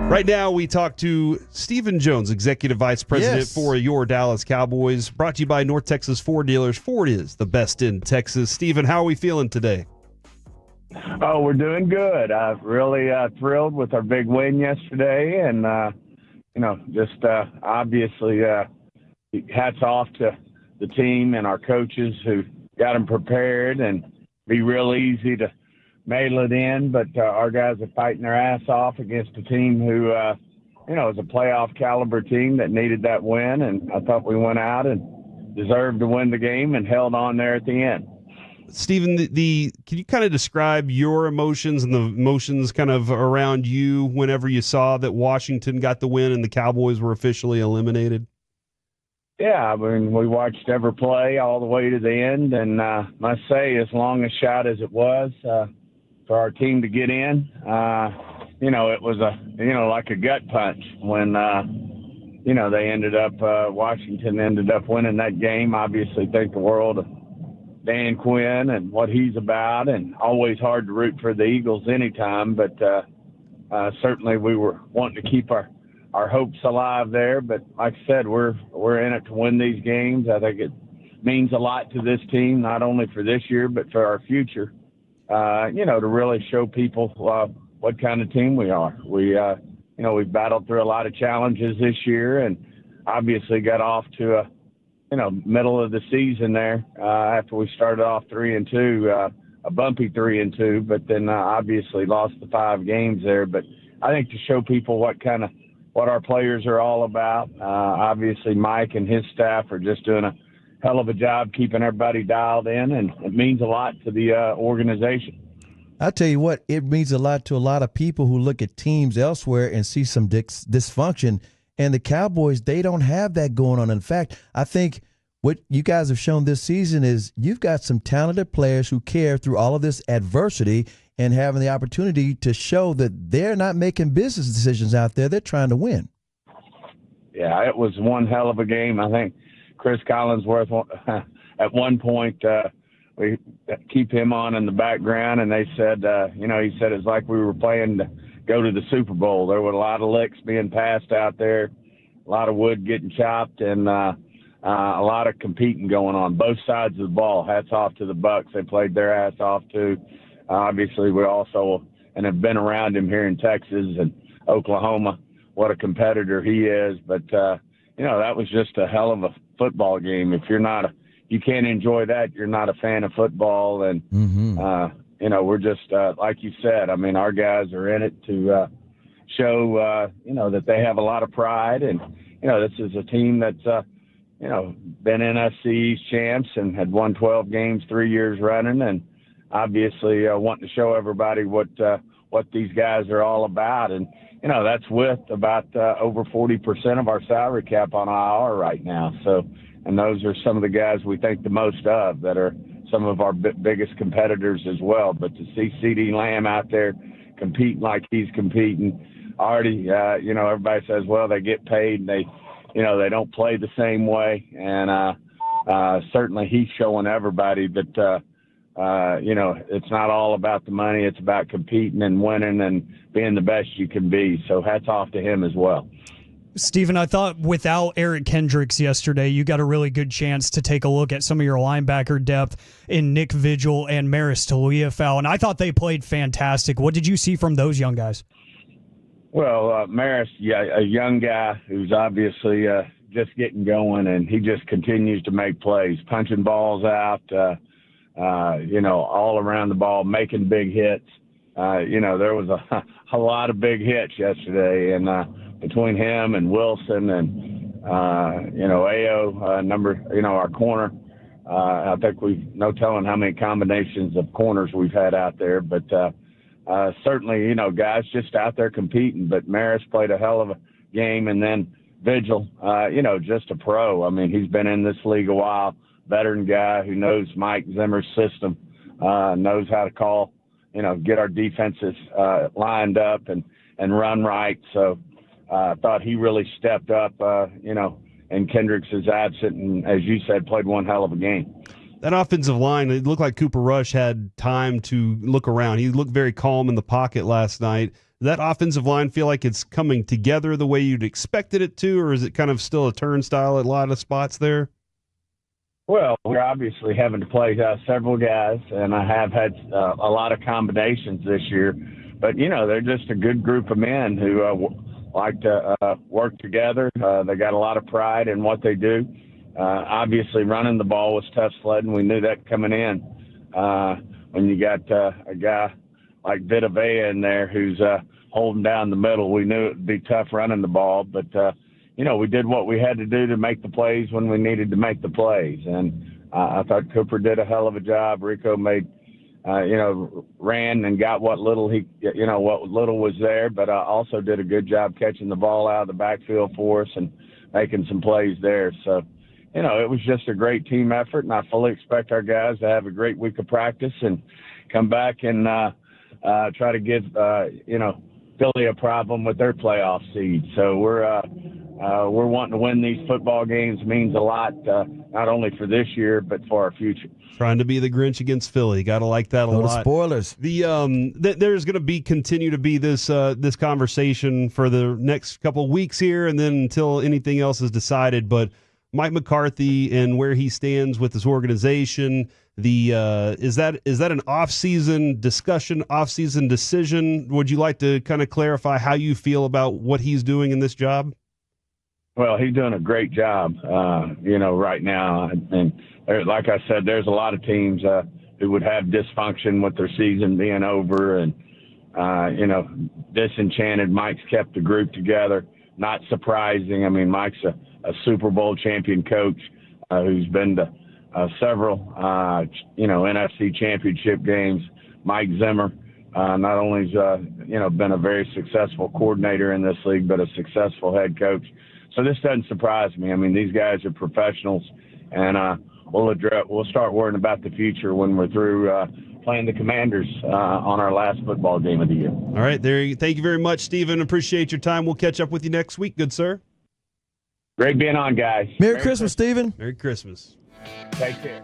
Right now, we talk to Stephen Jones, Executive Vice President for your Dallas Cowboys, brought to you by North Texas Ford Dealers. Ford is the best in Texas. Stephen, how are we feeling today? Oh, we're doing good. Really thrilled with our big win yesterday. And, obviously hats off to the team and our coaches who got them prepared, and be real easy to mail it in. But our guys are fighting their ass off against a team who, is a playoff caliber team that needed that win. And I thought we went out and deserved to win the game and held on there at the end. Stephen, can you kind of describe your emotions and the emotions kind of around you whenever you saw that Washington got the win and the Cowboys were officially eliminated? Yeah, I mean, we watched every play all the way to the end, and must say, as long a shot as it was for our team to get in, it was like a gut punch when, Washington ended up winning that game. Obviously, think the world of Dan Quinn and what he's about, and always hard to root for the Eagles anytime, but certainly we were wanting to keep our hopes alive there. But like I said, we're in it to win these games. I think it means a lot to this team, not only for this year, but for our future, to really show people what kind of team we are. We've battled through a lot of challenges this year, and obviously got off to middle of the season there after we started off 3-2, a bumpy 3-2, but then obviously lost the 5 games there. But I think to show people what our players are all about. Obviously, Mike and his staff are just doing a hell of a job keeping everybody dialed in, and it means a lot to the organization. I'll tell you what, it means a lot to a lot of people who look at teams elsewhere and see some dysfunction. And the Cowboys, they don't have that going on. In fact, I think what you guys have shown this season is you've got some talented players who care through all of this adversity and having the opportunity to show that they're not making business decisions out there. They're trying to win. Yeah, it was one hell of a game. I think Chris Collinsworth, at one point, we keep him on in the background, and they said, he said it's like we were playing to go to the Super Bowl. There were a lot of licks being passed out there, a lot of wood getting chopped, and a lot of competing going on both sides of the ball. Hats off to the Bucs. They played their ass off too. Obviously, we also and have been around him here in Texas and Oklahoma. What a competitor he is. But, that was just a hell of a football game. If you can't enjoy that, you're not a fan of football. And, we're just, like you said, I mean, our guys are in it to show, that they have a lot of pride. And, this is a team that's, been NFC East champs and had won 12 games 3 years running. And obviously wanting to show everybody what these guys are all about. And, that's with about over 40% of our salary cap on IR right now. So, and those are some of the guys we think the most of that are some of our biggest competitors as well. But to see CeeDee Lamb out there competing like he's competing already, everybody says, well, they get paid and they don't play the same way. And certainly he's showing everybody that, it's not all about the money. It's about competing and winning and being the best you can be. So hats off to him as well. Stephen, I thought without Eric Kendricks yesterday, you got a really good chance to take a look at some of your linebacker depth in Nick Vigil and Maris Taliafoul, and I thought they played fantastic. What did you see from those young guys? Well, Maris, a young guy who's obviously just getting going, and he just continues to make plays, punching balls out, all around the ball, making big hits. There was a lot of big hits yesterday, and between him and Wilson and, Ao, our corner, I think we've no telling how many combinations of corners we've had out there. But certainly, guys just out there competing. But Maris played a hell of a game. And then Vigil, just a pro. I mean, he's been in this league a while, veteran guy who knows Mike Zimmer's system, knows how to call, get our defenses lined up and run right. So I thought he really stepped up, and Kendricks is absent, and as you said, played one hell of a game. That offensive line, it looked like Cooper Rush had time to look around. He looked very calm in the pocket last night. Does that offensive line feel like it's coming together the way you'd expected it to, or is it kind of still a turnstile at a lot of spots there? Well, we're obviously having to play several guys, and I have had a lot of combinations this year. But, they're just a good group of men who like to work together. They got a lot of pride in what they do. Obviously, running the ball was tough sledding. We knew that coming in. When you got a guy like Vita Vea in there who's holding down the middle, we knew it would be tough running the ball. But, we did what we had to do to make the plays when we needed to make the plays. And I thought Cooper did a hell of a job. Rico made, ran and got what little what little was there, but also did a good job catching the ball out of the backfield for us and making some plays there. So, it was just a great team effort, and I fully expect our guys to have a great week of practice and come back and try to give, Philly a problem with their playoff seed. So we're wanting to win these football games. Means a lot, not only for this year, but for our future. Trying to be the Grinch against Philly. Got to like that a lot. Spoilers. There's going to continue to be this conversation for the next couple of weeks here, and then until anything else is decided. But Mike McCarthy and where he stands with this organization, is that an off-season discussion, off-season decision? Would you like to kind of clarify how you feel about what he's doing in this job? Well, he's doing a great job, right now. And like I said, there's a lot of teams who would have dysfunction with their season being over and, disenchanted. Mike's kept the group together. Not surprising. I mean, Mike's a Super Bowl champion coach who's been to several, NFC championship games. Mike Zimmer not only has, been a very successful coordinator in this league, but a successful head coach. So this doesn't surprise me. I mean, these guys are professionals, and we'll start worrying about the future when we're through playing the Commanders on our last football game of the year. All right, thank you very much, Stephen. Appreciate your time. We'll catch up with you next week, good sir. Great being on, guys. Merry Christmas, Stephen. Merry Christmas. Take care.